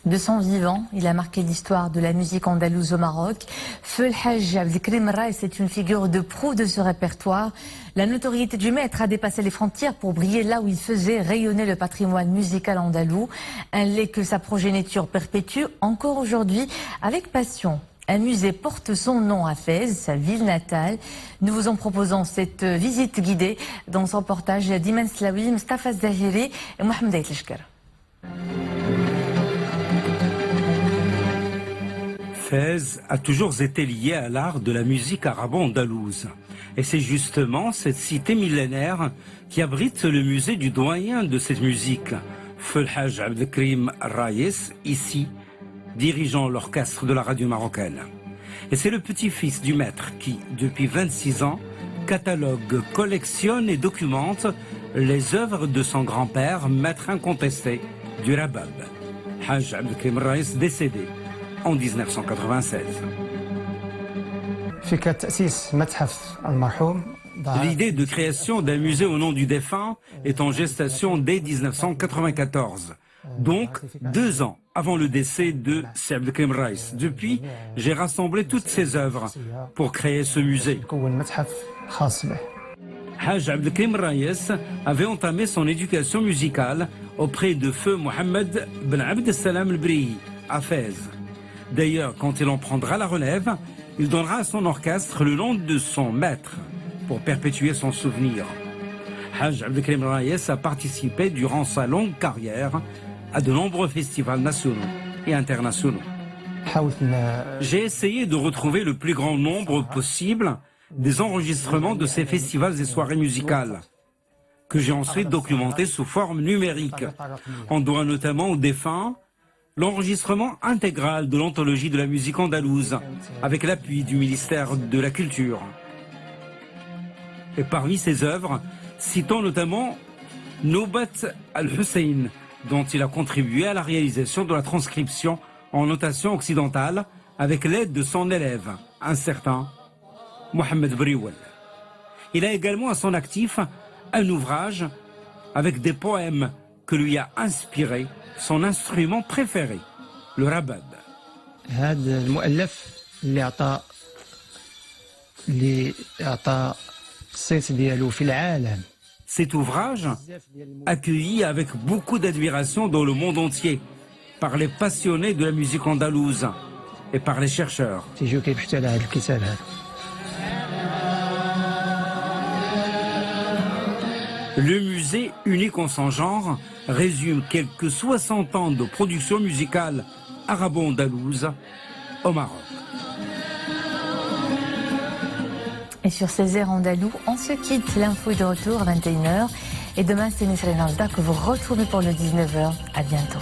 De son vivant, il a marqué l'histoire de la musique andalouse au Maroc. Feu El Hadj Abdelkrim Rais est une figure de proue de ce répertoire. La notoriété du maître a dépassé les frontières pour briller là où il faisait rayonner le patrimoine musical andalou. Un lait que sa progéniture perpétue encore aujourd'hui avec passion. Un musée porte son nom à Fès, sa ville natale. Nous vous en proposons cette visite guidée dans son reportage d'Iman Slaoui, Mustafa Zahiri et Mohamed Aitleshker. Fès a toujours été liée à l'art de la musique arabo-andalouse. Et c'est justement cette cité millénaire qui abrite le musée du doyen de cette musique, Feu El Hadj Abdelkrim Rais, ici, dirigeant l'orchestre de la radio marocaine. Et c'est le petit-fils du maître qui, depuis 26 ans, catalogue, collectionne et documente les œuvres de son grand-père, maître incontesté du rabab, Hadj Abdelkrim Rais, décédé en 1996. L'idée de création d'un musée au nom du défunt est en gestation dès 1994, donc 2 ans avant le décès de Abdelkrim Rais. Depuis, j'ai rassemblé toutes ses œuvres pour créer ce musée. Hadj Abdelkrim Rais avait entamé son éducation musicale auprès de feu Mohamed Ben Abdessalam El-Brihi à Fès. D'ailleurs, quand il en prendra la relève, il donnera à son orchestre le nom de son maître pour perpétuer son souvenir. Hadj Abdelkrim Rais a participé durant sa longue carrière à de nombreux festivals nationaux et internationaux. J'ai essayé de retrouver le plus grand nombre possible des enregistrements de ces festivals et soirées musicales, que j'ai ensuite documentés sous forme numérique. On doit notamment au défunt l'enregistrement intégral de l'anthologie de la musique andalouse, avec l'appui du ministère de la Culture. Et parmi ces œuvres, citons notamment Noubat Al-Hussein, dont il a contribué à la réalisation de la transcription en notation occidentale avec l'aide de son élève, un certain Mohamed Briouel. Il a également à son actif un ouvrage avec des poèmes que lui a inspiré son instrument préféré, le rabab. Cet ouvrage, accueilli avec beaucoup d'admiration dans le monde entier par les passionnés de la musique andalouse et par les chercheurs. Le musée, unique en son genre, résume quelques 60 ans de production musicale arabo-andalouse au Maroc. Et sur ces airs andalous, on se quitte. L'info est de retour à 21h. Et demain, c'est Nesrine Alda que vous retrouvez pour le 19h. À bientôt.